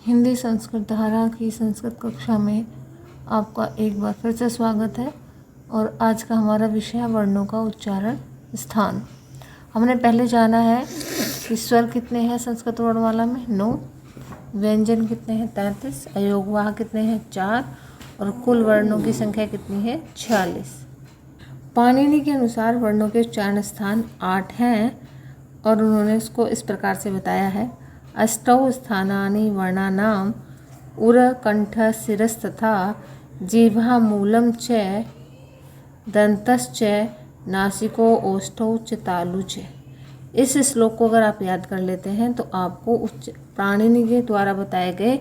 हिंदी संस्कृत धारा की संस्कृत कक्षा में आपका एक बार फिर से स्वागत है। और आज का हमारा विषय है वर्णों का उच्चारण स्थान। हमने पहले जाना है कि स्वर कितने हैं संस्कृत वर्णमाला में 9, व्यंजन कितने हैं 33, अयोगवाह कितने हैं 4 और कुल वर्णों की संख्या कितनी है 46। पाणिनि के अनुसार वर्णों के उच्चारण स्थान 8 हैं और उन्होंने इसको इस प्रकार से बताया है। अष्टौ स्थानानि वर्णानां उर कंठ शिरस्तथा जिह्वा मूलं च दंतश्च नासिको ओष्ठौ च तालु च। इस श्लोक को अगर आप याद कर लेते हैं तो आपको पाणिनि के द्वारा बताए गए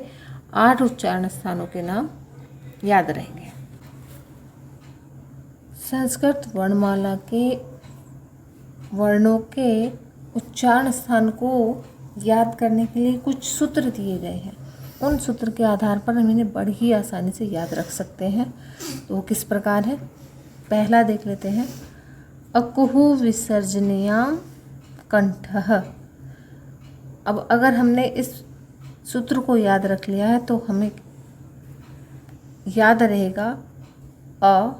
8 उच्चारण स्थानों के नाम याद रहेंगे। संस्कृत वर्णमाला के वर्णों के उच्चारण स्थान को याद करने के लिए कुछ सूत्र दिए गए हैं। उन सूत्र के आधार पर हम इन्हें बड़ी ही आसानी से याद रख सकते हैं। तो वो किस प्रकार है, पहला देख लेते हैं। अकुहु विसर्जनीयाम कंठः। अब अगर हमने इस सूत्र को याद रख लिया है तो हमें याद रहेगा अ,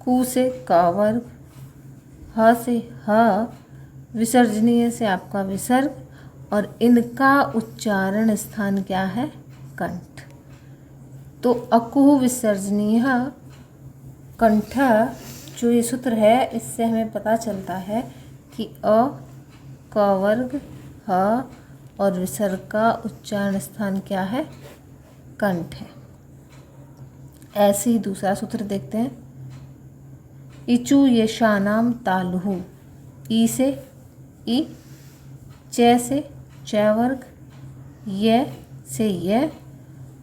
कु से क वर्ग, ह से ह, विसर्जनीय से आपका विसर्ग और इनका उच्चारण स्थान क्या है कंठ। तो अकुह विसर्जनीय कंठ जो ये सूत्र है इससे हमें पता चलता है कि अ, क वर्ग, ह और विसर्ग का उच्चारण स्थान क्या है कंठ है। ऐसे ही दूसरा सूत्र देखते हैं। इचु यशानाम तालुहु। ई से ई, च से च वर्ग, य से य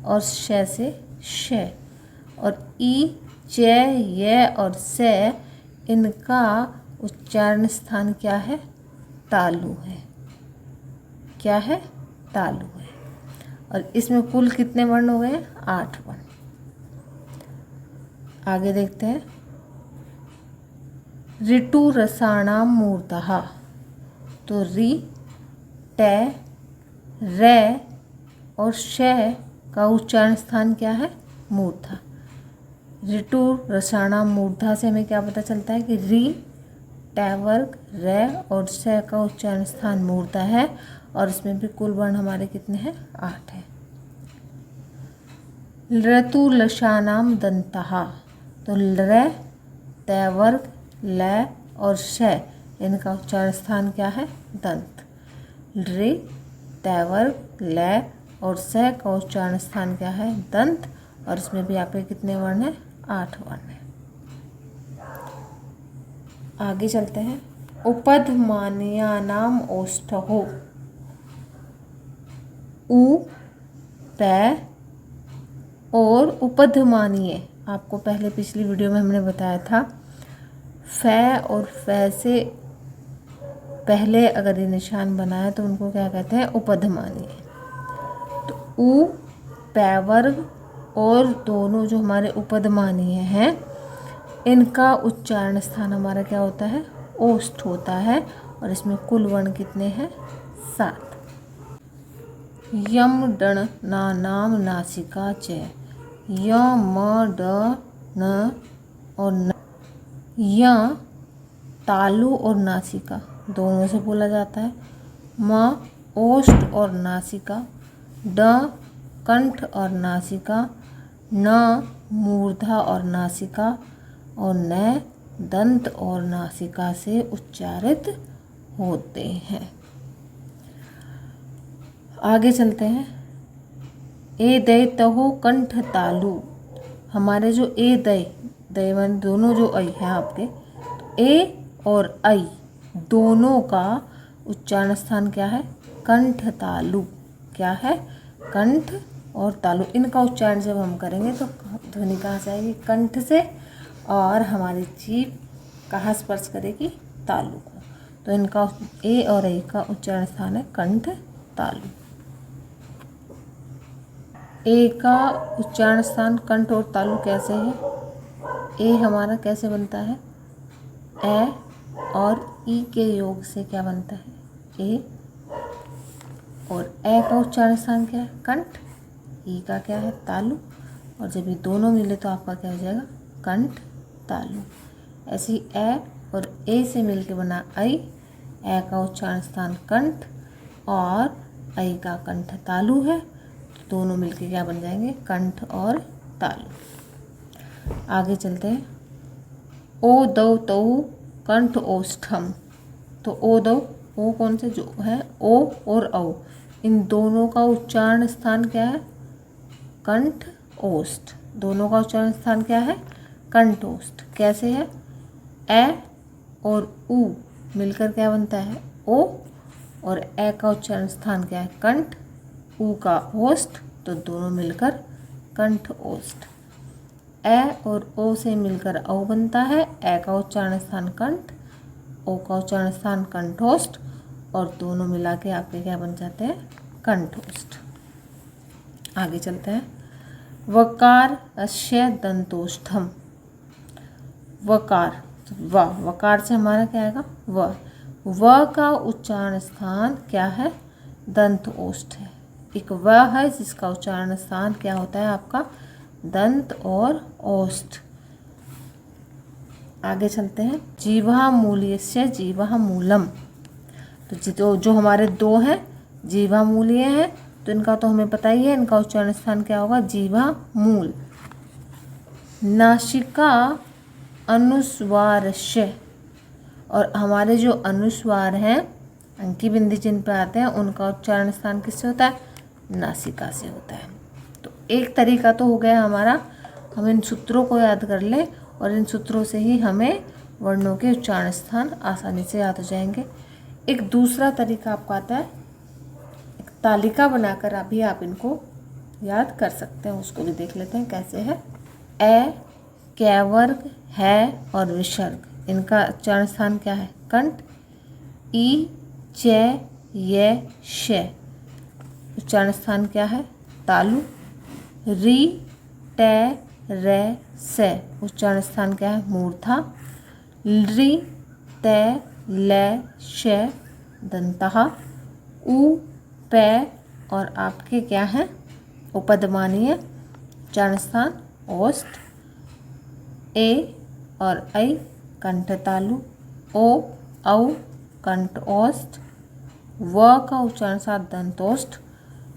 और श से श और ई, च, य और से इनका उच्चारण स्थान क्या है तालु है। क्या है तालु है। और इसमें कुल कितने वर्ण हो गए 8 वर्ण। आगे देखते हैं। ऋतु रसाणाम मूर्धः। तो रि, टे, रे और श का उच्चारण स्थान क्या है मूर्धा। ऋतु रसाणाम मूर्धा से हमें क्या पता चलता है कि रि, टे वर्ग, रे और श का उच्चारण स्थान मूर्धा है और इसमें भी कुल वर्ण हमारे कितने हैं 8 है। ऋतु लशानाम दंतः। तो ल, ते वर्ग, ल और श इनका उच्चारण स्थान क्या है दंत। ऋ, ते वर्ग, ल और स का उच्चारण स्थान क्या है दंत और इसमें भी आपके कितने वर्ण हैं 8 वर्ण हैं। आगे चलते हैं। उपधमानीयानाम ओष्ठौ। उ, पै और उपधमानीय आपको पहले पिछली वीडियो में हमने बताया था। फै और फै से पहले अगर ये निशान बनाए तो उनको क्या कहते हैं उपधमानीय। तो उ, पै वर्ग और दोनों जो हमारे उपधमानीय हैं इनका उच्चारण स्थान हमारा क्या होता है ओष्ठ होता है और इसमें कुल वर्ण कितने हैं 7। यम डण ना नाम नासिका च। य, म, ड, न और न। य तालु और नासिका दोनों से बोला जाता है। म ओष्ठ और नासिका, ड कंठ और नासिका, न मूर्धा और नासिका और न दंत और नासिका से उच्चारित होते हैं। आगे चलते हैं। ए दय तहो कंठ तालु। हमारे जो ए दय दयवन दोनों जो ऐ हैं आपके ए और ऐ दोनों का उच्चारण स्थान क्या है कंठ तालु। क्या है कंठ और तालु। इनका उच्चारण जब हम करेंगे तो ध्वनि कहाँ से आएगी कंठ से और हमारी जीभ कहाँ स्पर्श करेगी तालु को। तो इनका ए और ऐ का उच्चारण स्थान है कंठ तालु। ए का उच्चारण स्थान कंठ और तालु कैसे है। ए हमारा कैसे बनता है ए और ई के योग से क्या बनता है ए और ए का उच्चारण स्थान क्या है? कंठ। ई का क्या है? तालु। और जब ये दोनों मिले तो आपका क्या हो जाएगा? कंठ तालु। ऐसे ही ए और ए से मिलके बना ऐ। ए का उच्चारण स्थान कंठ और ऐ का कंठ तालु है, तो दोनों मिलके क्या बन जाएंगे? कंठ और तालु। आगे चलते हैं। ओ दौ तौ कंठ ओष्ठम। तो ओ दौ, ओ कौन से जो है? ओ और औ, इन दोनों का उच्चारण स्थान क्या है? कंठ ओष्ठ। दोनों का उच्चारण स्थान क्या है? कंठ ओष्ठ। कैसे है? ए और उ मिलकर क्या बनता है? ओ। और ए का उच्चारण स्थान क्या है? कंठ। उ का ओष्ठ, तो दोनों मिलकर कंठ ओष्ठ। ए और ओ से मिलकर औ बनता है। ए का उच्चारण स्थान कंठ, ओ का उच्चारण स्थान कंठोष्ठ, और दोनों मिला के आपके क्या बन जाते हैं? कंठोष्ठ। आगे चलते हैं। वकार अस्य दंतोष्ठम। वकार, व, वकार से हमारा क्या आएगा? व का उच्चारण स्थान क्या है? दंत ओष्ठ है। एक व है जिसका उच्चारण स्थान क्या होता है आपका? दंत और ओष्ठ। आगे चलते हैं। जीवा मूल्यस्य जीवा मूलम। तो जो हमारे दो हैं जीवा मूल्य हैं, तो इनका तो हमें पता ही है, इनका उच्चारण स्थान क्या होगा? जीवा मूल। नासिका अनुस्वारस्य। और हमारे जो अनुस्वार हैं अंकी बिंदी जिन पे आते हैं, उनका उच्चारण स्थान किससे होता है? नासिका से होता है। तो एक तरीका तो हो गया हमारा, हम इन सूत्रों को याद कर लें और इन सूत्रों से ही हमें वर्णों के उच्चारण स्थान आसानी से याद हो जाएंगे। एक दूसरा तरीका आपको आता है, एक तालिका बनाकर अभी आप इनको याद कर सकते हैं, उसको भी देख लेते हैं कैसे है। ए, कै वर्ग, है और विसर्ग, इनका उच्चारण स्थान क्या है? कंठ। ई, च, य, श, उच्चारण स्थान क्या है? तालु। री, ट, र, स, उच्चारण स्थान क्या है? मूर्धा। ऋ, त, ल, श, दंतः। उ, प और आपके क्या है? उपधमानीय, उच्चारण स्थान ओष्ठ। ए और ऐ कंठ तालु। ओ, औ कंठ ओष्ठ। व का उच्चारण स्थान दंतोष्ठ।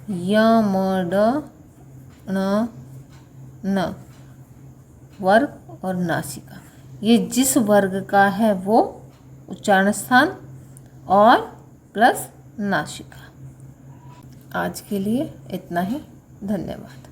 य, म, ड, न वर्ग और नासिका, ये जिस वर्ग का है वो उच्चारण स्थान और प्लस नासिका। आज के लिए इतना ही। धन्यवाद।